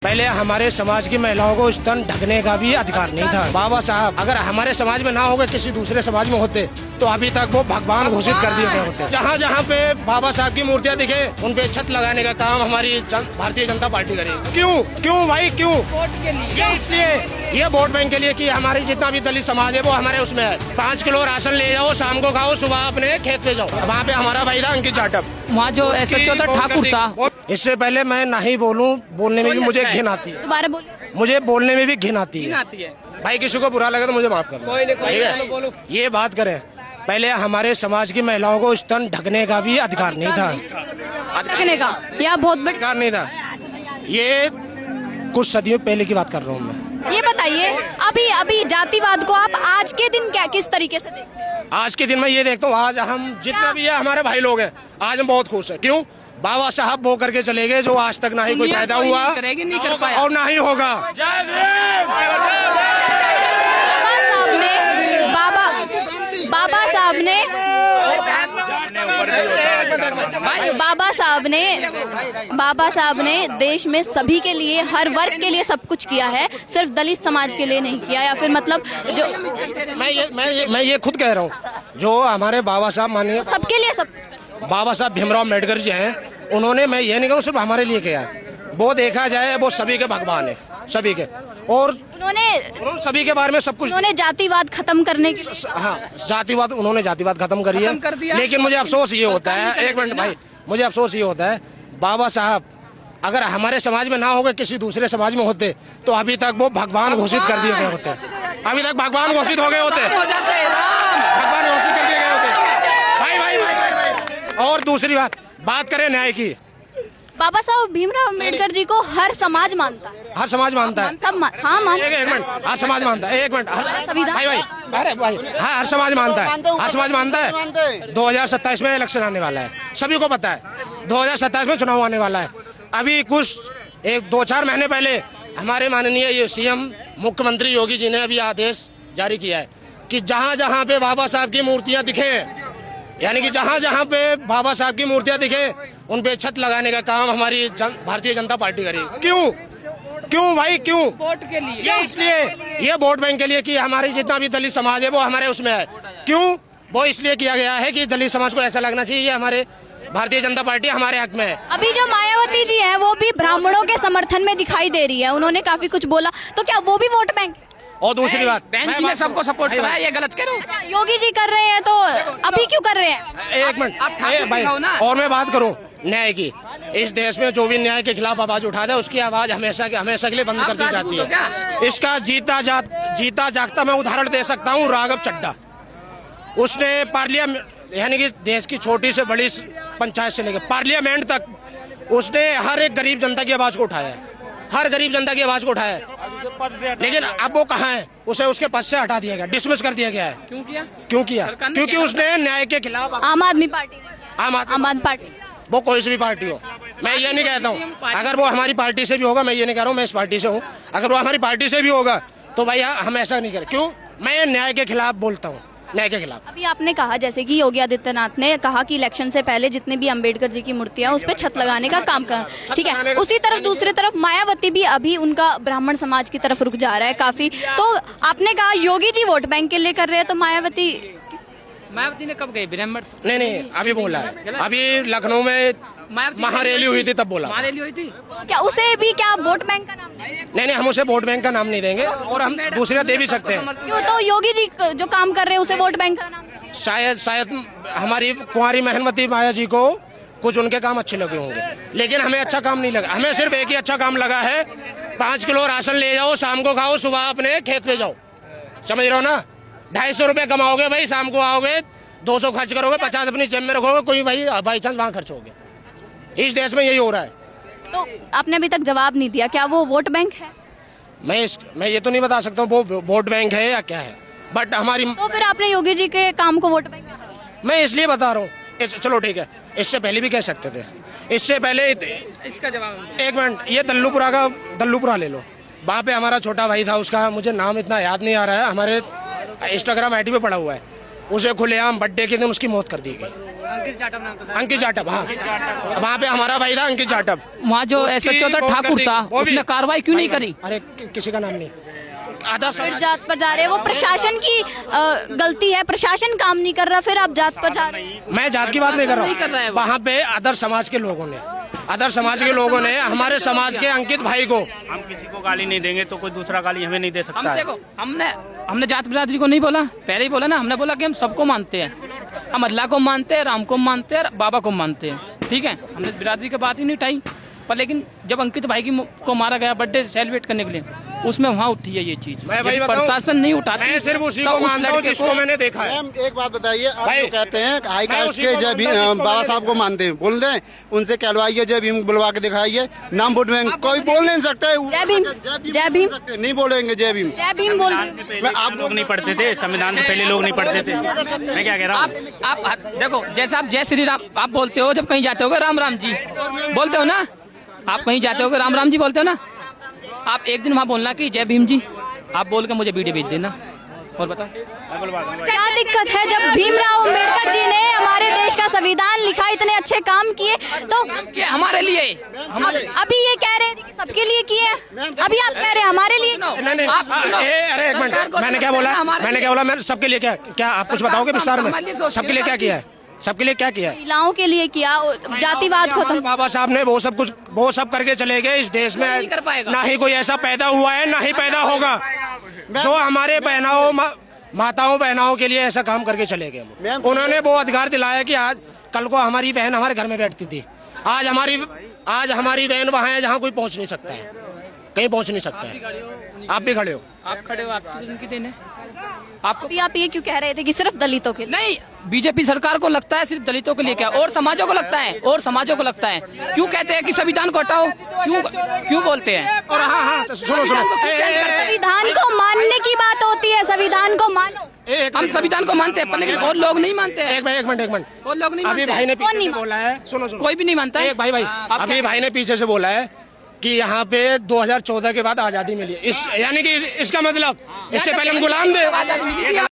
पहले हमारे समाज की महिलाओं को स्तन ढकने का भी अधिकार नहीं था। बाबा साहब अगर हमारे समाज में ना होगा किसी दूसरे समाज में होते तो अभी तक वो भगवान घोषित कर दिए गए होते। जहाँ जहाँ पे बाबा साहब की मूर्तियाँ दिखे उन पे छत लगाने का काम हमारी भारतीय जनता पार्टी करेगी। क्यों भाई क्यों? वोट के लिए, इसलिए ये वोट बैंक के लिए कि हमारी जितना भी दलित समाज है वो हमारे उसमें है। 5 किलो राशन ले जाओ, शाम को खाओ, सुबह अपने खेत पे जाओ। वहाँ पे हमारा भाई था अंकित जाटव, वहाँ जो SHO था ठाकुर था। इससे पहले मैं नहीं बोलूं, बोलने में भी मुझे घिन आती है। दोबारा बोलिए। मुझे बोलने में भी घिन आती है। भाई किसी को बुरा लगे तो मुझे माफ कर दो। ये बात करें, पहले हमारे समाज की महिलाओं को स्तन ढकने का भी अधिकार नहीं था। ढकने का यह बहुत बड़ी अधिकार नहीं था। ये कुछ सदियों पहले की बात कर रहा हूँ मैं। ये बताइए अभी जातिवाद को आप आज के दिन क्या किस तरीके से देखते हैं? आज के दिन में ये देखता हूँ, आज हम जितने भी है हमारे भाई लोग हैं, आज हम बहुत खुश हैं। क्यों? बाबा साहब वो करके चले गए जो आज तक ना ही कोई पैदा हुआ और ना ही होगा। बाबा साहब ने देश में सभी के लिए, हर वर्ग के लिए सब कुछ किया है, सिर्फ दलित समाज के लिए नहीं किया। या फिर मतलब जो मैं ये खुद कह रहा हूँ, जो हमारे बाबा साहब मानिए सबके लिए सब कुछ। बाबा साहब भीमराव अम्बेडकर जी हैं, उन्होंने, मैं ये नहीं कहूँ सिर्फ हमारे लिए किया, वो देखा जाए वो सभी के भगवान है, सभी के। और उन्होंने सभी के बारे में सब कुछ, उन्होंने जातिवाद खत्म करने की, हाँ जातिवाद, उन्होंने जातिवाद खत्म करी है। लेकिन मुझे अफसोस ये होता है, एक मिनट भाई, मुझे अफसोस ये होता है, बाबा साहब अगर हमारे समाज में ना होगा किसी दूसरे समाज में होते तो अभी तक वो भगवान घोषित कर दिए गए होते। अभी तक भगवान घोषित हो गए होते, भगवान घोषित कर दिए गए होते। भाई। और दूसरी बात करें न्याय की, बाबा साहब भीमराव अम्बेडकर जी को हर समाज मानता है। हर समाज मानता है। सब हाँ मानता है। एक मिनट, हर समाज मानता है। एक मिनट, भाई अरे भाई, हाँ हर समाज मानता है, हर समाज मानता है। 2027 में इलेक्शन आने वाला है, सभी को पता है 2027 में चुनाव आने वाला है। अभी कुछ 2-4 महीने पहले हमारे माननीय CM मुख्यमंत्री योगी जी ने अभी आदेश जारी किया है कि जहाँ जहाँ पे बाबा साहब की मूर्तियाँ दिखे, यानी कि जहाँ जहाँ पे बाबा साहब की मूर्तियाँ दिखे उन पे छत लगाने का काम हमारी भारतीय जनता पार्टी करेगी। क्यों भाई क्यों? वोट के लिए, इसलिए ये वोट बैंक के लिए कि हमारी जितना भी दलित समाज है वो हमारे उसमें है। क्यों? वो इसलिए किया गया है कि दलित समाज को ऐसा लगना चाहिए ये हमारे भारतीय जनता पार्टी हमारे हक में है। अभी जो मायावती जी हैं वो भी ब्राह्मणों के समर्थन में दिखाई दे रही है, उन्होंने काफी कुछ बोला, तो क्या वो भी वोट बैंक? और दूसरी बात, बैंक ने सबको सपोर्ट करा है, ये गलत कह रहे हो? योगी जी कर रहे हैं तो अभी क्यों कर रहे हैं? एक मिनट भाई, और मैं बात करूं न्याय की, इस देश में जो भी न्याय के खिलाफ आवाज उठाता है उसकी आवाज हमेशा के लिए बंद कर दी जाती है। इसका जीता जागता मैं उदाहरण दे सकता हूँ, राघव चड्ढा। उसने पार्लियामेंट, यानी कि देश की छोटी से बड़ी पंचायत से लेकर पार्लियामेंट तक उसने हर एक गरीब जनता की आवाज को उठाया है, हर गरीब जनता की आवाज को उठाया है। लेकिन अब वो कहाँ है? उसे उसके पद से हटा दिया गया, डिसमिस कर दिया गया है। क्यों किया? क्योंकि उसने न्याय के खिलाफ, आम आदमी पार्टी, आम आदमी पार्टी, वो कोई सी भी पार्टी हो, मैं ये नहीं कहता हूँ, अगर वो हमारी पार्टी से भी होगा, मैं ये नहीं कह रहा हूँ मैं इस पार्टी से हूँ, अगर वो हमारी पार्टी से भी होगा तो भाई हम ऐसा नहीं करें। क्यों? मैं न्याय के खिलाफ बोलता हूँ, न्याय के खिलाफ। अभी आपने कहा जैसे कि योगी आदित्यनाथ ने कहा कि इलेक्शन से पहले जितने भी अंबेडकर जी की मूर्तियां उस पर छत लगाने का काम कर, ठीक है। उसी तरफ दूसरी तरफ मायावती भी अभी उनका ब्राह्मण समाज की तरफ रुक जा रहा है काफी। तो आपने कहा योगी जी वोट बैंक के लिए कर रहे हैं, तो मायावती ने कब गई? ब्राह्मण नहीं अभी बोला है, अभी लखनऊ में महारैली हुई थी तब बोला। महारैली हुई थी, क्या उसे भी क्या वोट बैंक का नाम? नहीं हम उसे वोट बैंक का नाम नहीं देंगे, और हम दूसरा दे भी सकते हैं। क्यों? तो योगी जी जो काम कर रहे हैं उसे वोट बैंक का नाम? शायद हमारी कुंवारी महनवती माया जी को कुछ उनके काम अच्छे लगे होंगे, लेकिन हमें अच्छा काम नहीं लगा। हमें सिर्फ एक ही अच्छा काम लगा है, 5 किलो राशन ले जाओ, शाम को खाओ, सुबह अपने खेत पे जाओ। समझ रहे हो ना? 250 रुपये कमाओगे भाई, शाम को आओगे 200 खर्च करोगे, 50 अपनी जेब में रखोगे, कोई भाई बाई चांस वहाँ खर्च होगे। इस देश में यही हो रहा है। तो आपने अभी तक जवाब नहीं दिया, क्या वो वोट बैंक है? मैं ये तो नहीं बता सकता हूँ वो वोट बैंक है या क्या है, बट हमारी, तो फिर आपने योगी जी के काम को वोट बैंक कैसे बोला? मैं इसलिए बता रहा हूँ, चलो ठीक है, इससे पहले भी कह सकते थे, इससे पहले इसका जवाब, एक मिनट, ये दल्लूपुरा ले लो, वहाँ पे हमारा छोटा भाई था, उसका मुझे नाम इतना याद नहीं आ रहा है, हमारे इंस्टाग्राम ID पे पड़ा हुआ है, उसे खुलेआम बर्थडे के दिन उसकी मौत कर दी गई। अंकित जाटव नाम था। अंकित जाटव, हाँ वहाँ पे हमारा भाई था अंकित जाटव। वहाँ जो एसएचओ था ठाकुर था, उसने कार्रवाई क्यों नहीं करी? अरे किसी का नाम नहीं, आधा फिर जात पर जा रहे हैं, वो प्रशासन की गलती है, प्रशासन काम नहीं कर रहा, फिर आप जात पर जा रहे हैं। मैं जात की बात नहीं कर नहीं कर रहा रहा है हूँ। वो। वहाँ पे अदर समाज के लोगों ने हमारे समाज के अंकित भाई को, हम किसी को गाली नहीं देंगे तो कोई दूसरा गाली हमें नहीं दे हम सकता है। देखो, हमने जात बिरादरी को नहीं बोला, पहले ही बोला ना, हमने बोला कि हम सबको मानते हैं, हम अल्लाह को मानते हैं, राम को मानते हैं, बाबा को मानते हैं, ठीक है, हमने बिरादरी की बात ही नहीं उठाई। पर लेकिन जब अंकित भाई को मारा गया बर्थडे सेलिब्रेट करने के लिए, उसमें वहाँ उठी है ये चीज। मैं वही जब बताऊं, प्रशासन नहीं उठाती, मैं सिर्फ उसी तो को उस मानता हूँ लड़के जिसको को- मैंने देखा है। मैम एक बात बताइए, आप भाई, जो कहते हैं हाई मैं कास्ट उसी के को जय मानता हूँ भीम जिसको बाबा मैंने साहब को मानते हैं, बोल दें उनसे कहलवाइए जय भीम बुलवा के दिखाइए, नाम वोट बैंक कोई बोल नहीं सकता है। जय भीम, जय बोल भीम। सकते हैं, नहीं बोलेंगे जय भीम। जय भीम बोल रहे हैं। संविधान से पहले लोग नहीं पढ़ते थे, संविधान से पहले लोग नहीं पढ़ते थे। मैं क्या कह रहा हूँ, आप देखो, जैसे आप जय श्री राम आप बोलते हो, जब कहीं जाते हो राम राम जी बोलते हो ना, आप कहीं जाते हो राम राम जी बोलते हो ना, आप एक दिन वहाँ बोलना कि जय भीम जी, आप बोल के मुझे वीडियो भेज देना। और बताओ क्या दिक्कत है जब भीमराव अंबेडकर जी ने हमारे देश का संविधान लिखा, इतने अच्छे काम किए, तो कि हमारे लिए अभी ये कह रहे थे कि सबके लिए किए, अभी आप कह रहे हैं हमारे लिए। नहीं, अरे एक मिनट, मैंने क्या बोला, मैं सबके लिए क्या आप कुछ बताओगे विस्तार में? सबके लिए क्या किया है? सबके लिए क्या किया है? महिलाओं के लिए किया, जातिवाद हमारे खत्म। बाबा साहब ने वो सब करके चले गए। इस देश में नहीं कर पाएगा। ना ही कोई ऐसा पैदा हुआ है, ना ही पैदा होगा जो हमारे बहनाओं माताओं बहनाओं के लिए ऐसा काम करके चले गए। उन्होंने वो अधिकार दिलाया कि आज कल को हमारी बहन हमारे घर में बैठती थी, आज हमारी बहन वहाँ है जहाँ कोई पहुँच नहीं सकता है, कहीं पहुँच नहीं सकता है। आप भी खड़े हो, आप खड़े हो, आपकी उनकी देन है। आपको अभी आप ये क्यों कह रहे थे कि सिर्फ दलितों के लिए? नहीं, बीजेपी सरकार को लगता है सिर्फ दलितों के लिए, क्या और समाजों को लगता है, क्यों कहते हैं कि संविधान को हटाओ, क्यों बोलते हैं? और हाँ सुनो संविधान को मानने की बात होती है, संविधान को मानो। हम संविधान को मानते हैं, पर लेकिन और लोग नहीं मानते हैं। एक मिनट और लोग नहीं अभी मानते भाई ने हैं। पीछे से बोला है, सुनो कोई भी नहीं मानता है। एक भाई अभी भाई ने पीछे से बोला है कि यहाँ पे 2014 के बाद आजादी मिली है, यानी कि इसका मतलब इससे पहले हम गुलाम थे। आजादी मिली थी।